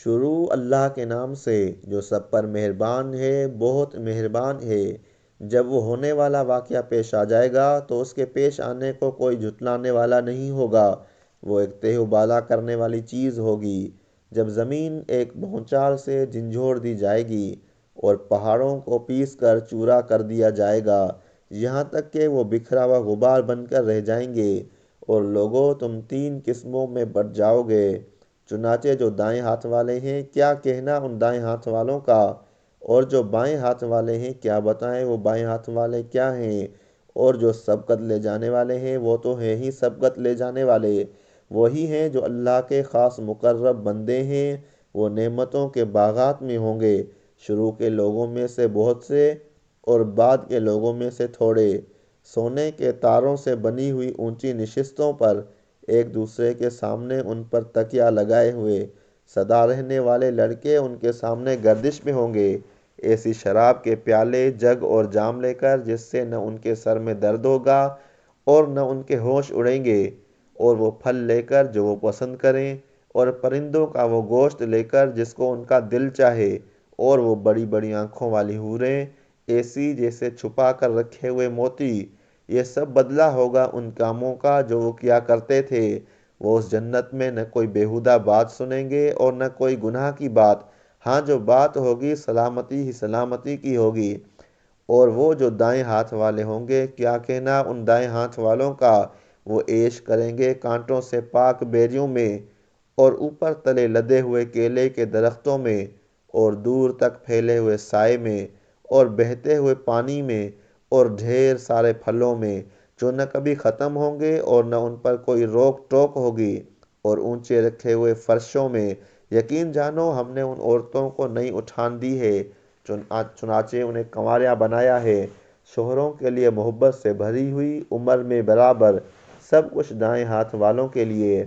شروع اللہ کے نام سے جو سب پر مہربان ہے، بہت مہربان ہے۔ جب وہ ہونے والا واقعہ پیش آ جائے گا تو اس کے پیش آنے کو کوئی جھٹلانے والا نہیں ہوگا۔ وہ ایک تہ و بالا کرنے والی چیز ہوگی۔ جب زمین ایک بھونچال سے جھنجھوڑ دی جائے گی اور پہاڑوں کو پیس کر چورا کر دیا جائے گا، یہاں تک کہ وہ بکھرا ہوا غبار بن کر رہ جائیں گے، اور لوگوں تم 3 قسموں میں بٹ جاؤ گے۔ چنانچہ جو دائیں ہاتھ والے ہیں، کیا کہنا ان دائیں ہاتھ والوں کا، اور جو بائیں ہاتھ والے ہیں کیا بتائیں وہ بائیں ہاتھ والے کیا ہیں، اور جو سبقت لے جانے والے ہیں وہ تو ہیں ہی سبقت لے جانے والے، وہی ہیں جو اللہ کے خاص مقرب بندے ہیں۔ وہ نعمتوں کے باغات میں ہوں گے، شروع کے لوگوں میں سے بہت سے اور بعد کے لوگوں میں سے تھوڑے، سونے کے تاروں سے بنی ہوئی اونچی نشستوں پر، ایک دوسرے کے سامنے ان پر تکیہ لگائے ہوئے، سدا رہنے والے لڑکے ان کے سامنے گردش میں ہوں گے، ایسی شراب کے پیالے، جگ اور جام لے کر جس سے نہ ان کے سر میں درد ہوگا اور نہ ان کے ہوش اڑیں گے، اور وہ پھل لے کر جو وہ پسند کریں، اور پرندوں کا وہ گوشت لے کر جس کو ان کا دل چاہے، اور وہ بڑی بڑی آنکھوں والی حوریں، ایسی جیسے چھپا کر رکھے ہوئے موتی۔ یہ سب بدلہ ہوگا ان کاموں کا جو وہ کیا کرتے تھے۔ وہ اس جنت میں نہ کوئی بیہودہ بات سنیں گے اور نہ کوئی گناہ کی بات، ہاں جو بات ہوگی سلامتی ہی سلامتی کی ہوگی۔ اور وہ جو دائیں ہاتھ والے ہوں گے، کیا کہنا ان دائیں ہاتھ والوں کا، وہ عیش کریں گے کانٹوں سے پاک بیریوں میں، اور اوپر تلے لدے ہوئے کیلے کے درختوں میں، اور دور تک پھیلے ہوئے سائے میں، اور بہتے ہوئے پانی میں، اور ڈھیر سارے پھلوں میں جو نہ کبھی ختم ہوں گے اور نہ ان پر کوئی روک ٹوک ہوگی، اور اونچے رکھے ہوئے فرشوں میں۔ یقین جانو ہم نے ان عورتوں کو نئی اٹھان دی ہے، چنانچہ انہیں کنواریاں بنایا ہے، شوہروں کے لیے محبت سے بھری ہوئی، عمر میں برابر، سب کچھ دائیں ہاتھ والوں کے لیے،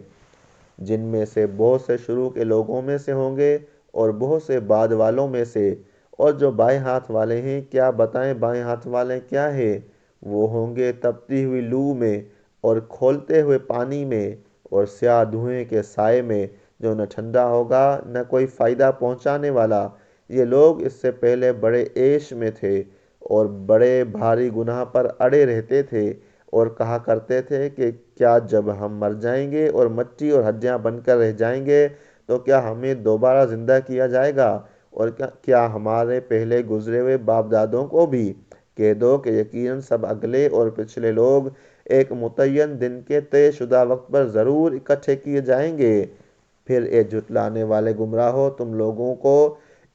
جن میں سے بہت سے شروع کے لوگوں میں سے ہوں گے اور بہت سے بعد والوں میں سے۔ اور جو بائیں ہاتھ والے ہیں، کیا بتائیں بائیں ہاتھ والے کیا ہیں، وہ ہوں گے تپتی ہوئی لو میں، اور کھولتے ہوئے پانی میں، اور سیاہ دھوئیں کے سائے میں جو نہ ٹھنڈا ہوگا نہ کوئی فائدہ پہنچانے والا۔ یہ لوگ اس سے پہلے بڑے عیش میں تھے اور بڑے بھاری گناہ پر اڑے رہتے تھے، اور کہا کرتے تھے کہ کیا جب ہم مر جائیں گے اور مٹی اور ہڈیاں بن کر رہ جائیں گے تو کیا ہمیں دوبارہ زندہ کیا جائے گا، اور کیا ہمارے پہلے گزرے ہوئے باپ دادوں کو بھی؟ کہہ دو کہ یقیناً سب اگلے اور پچھلے لوگ ایک متعین دن کے طے شدہ وقت پر ضرور اکٹھے کیے جائیں گے۔ پھر اے جھٹلانے والے گمراہو، تم لوگوں کو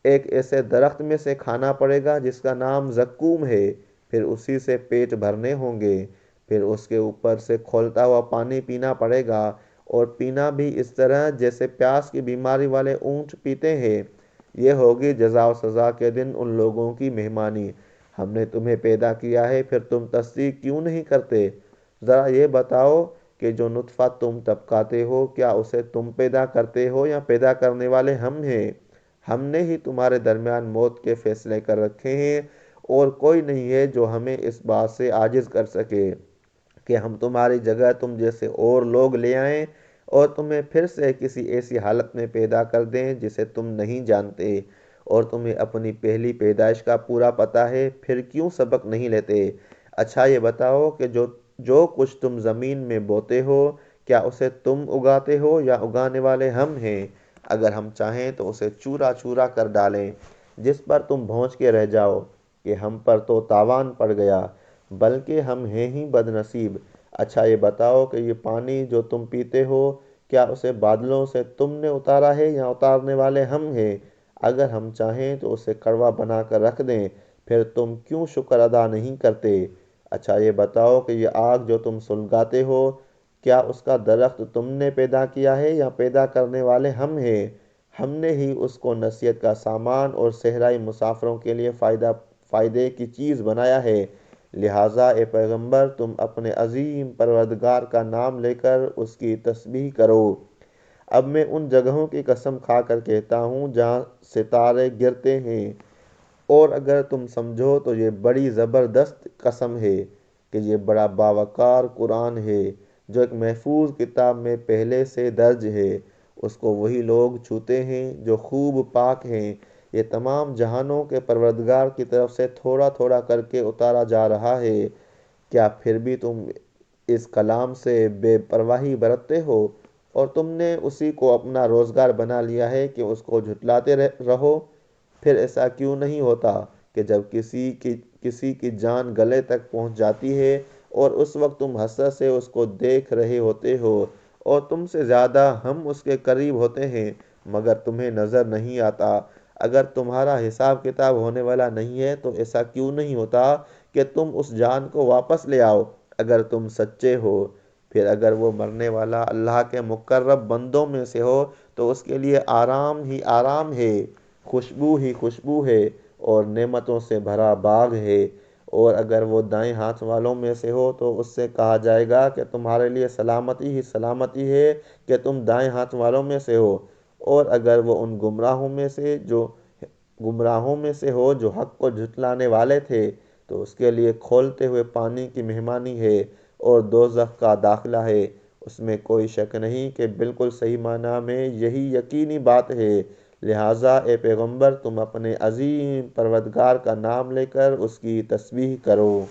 ایک ایسے درخت میں سے کھانا پڑے گا جس کا نام زقوم ہے، پھر اسی سے پیٹ بھرنے ہوں گے، پھر اس کے اوپر سے کھولتا ہوا پانی پینا پڑے گا، اور پینا بھی اس طرح جیسے پیاس کی بیماری والے اونٹ پیتے ہیں۔ یہ ہوگی جزا و سزا کے دن ان لوگوں کی مہمانی۔ ہم نے تمہیں پیدا کیا ہے، پھر تم تصدیق کیوں نہیں کرتے؟ ذرا یہ بتاؤ کہ جو نطفہ تم ٹپکاتے ہو، کیا اسے تم پیدا کرتے ہو یا پیدا کرنے والے ہم ہیں؟ ہم نے ہی تمہارے درمیان موت کے فیصلے کر رکھے ہیں، اور کوئی نہیں ہے جو ہمیں اس بات سے عاجز کر سکے کہ ہم تمہاری جگہ تم جیسے اور لوگ لے آئیں اور تمہیں پھر سے کسی ایسی حالت میں پیدا کر دیں جسے تم نہیں جانتے، اور تمہیں اپنی پہلی پیدائش کا پورا پتہ ہے، پھر کیوں سبق نہیں لیتے؟ اچھا یہ بتاؤ کہ جو کچھ تم زمین میں بوتے ہو، کیا اسے تم اگاتے ہو یا اگانے والے ہم ہیں؟ اگر ہم چاہیں تو اسے چورا چورا کر ڈالیں، جس پر تم بھونچ کے رہ جاؤ کہ ہم پر تو تاوان پڑ گیا، بلکہ ہم ہیں ہی بد نصیب۔ اچھا یہ بتاؤ کہ یہ پانی جو تم پیتے ہو، کیا اسے بادلوں سے تم نے اتارا ہے یا اتارنے والے ہم ہیں؟ اگر ہم چاہیں تو اسے کڑوا بنا کر رکھ دیں، پھر تم کیوں شکر ادا نہیں کرتے؟ اچھا یہ بتاؤ کہ یہ آگ جو تم سلگاتے ہو، کیا اس کا درخت تم نے پیدا کیا ہے یا پیدا کرنے والے ہم ہیں؟ ہم نے ہی اس کو نصیحت کا سامان اور صحرائی مسافروں کے لیے فائدے کی چیز بنایا ہے۔ لہٰذا اے پیغمبر، تم اپنے عظیم پروردگار کا نام لے کر اس کی تسبیح کرو۔ اب میں ان جگہوں کی قسم کھا کر کہتا ہوں جہاں ستارے گرتے ہیں، اور اگر تم سمجھو تو یہ بڑی زبردست قسم ہے کہ یہ بڑا باوقار قرآن ہے جو ایک محفوظ کتاب میں پہلے سے درج ہے۔ اس کو وہی لوگ چھوتے ہیں جو خوب پاک ہیں۔ یہ تمام جہانوں کے پروردگار کی طرف سے تھوڑا تھوڑا کر کے اتارا جا رہا ہے۔ کیا پھر بھی تم اس کلام سے بے پرواہی برتتے ہو اور تم نے اسی کو اپنا روزگار بنا لیا ہے کہ اس کو جھٹلاتے رہو؟ پھر ایسا کیوں نہیں ہوتا کہ جب کسی کی جان گلے تک پہنچ جاتی ہے اور اس وقت تم حسرت سے اس کو دیکھ رہے ہوتے ہو اور تم سے زیادہ ہم اس کے قریب ہوتے ہیں مگر تمہیں نظر نہیں آتا؟ اگر تمہارا حساب کتاب ہونے والا نہیں ہے تو ایسا کیوں نہیں ہوتا کہ تم اس جان کو واپس لے آؤ اگر تم سچے ہو؟ پھر اگر وہ مرنے والا اللہ کے مقرب بندوں میں سے ہو تو اس کے لیے آرام ہی آرام ہے، خوشبو ہی خوشبو ہے اور نعمتوں سے بھرا باغ ہے۔ اور اگر وہ دائیں ہاتھ والوں میں سے ہو تو اس سے کہا جائے گا کہ تمہارے لیے سلامتی ہی سلامتی ہے کہ تم دائیں ہاتھ والوں میں سے ہو۔ اور اگر وہ ان گمراہوں میں سے ہو جو حق کو جھٹلانے والے تھے تو اس کے لیے کھولتے ہوئے پانی کی مہمانی ہے اور دوزخ کا داخلہ ہے۔ اس میں کوئی شک نہیں کہ بالکل صحیح معنی میں یہی یقینی بات ہے۔ لہٰذا اے پیغمبر، تم اپنے عظیم پروردگار کا نام لے کر اس کی تسبیح کرو۔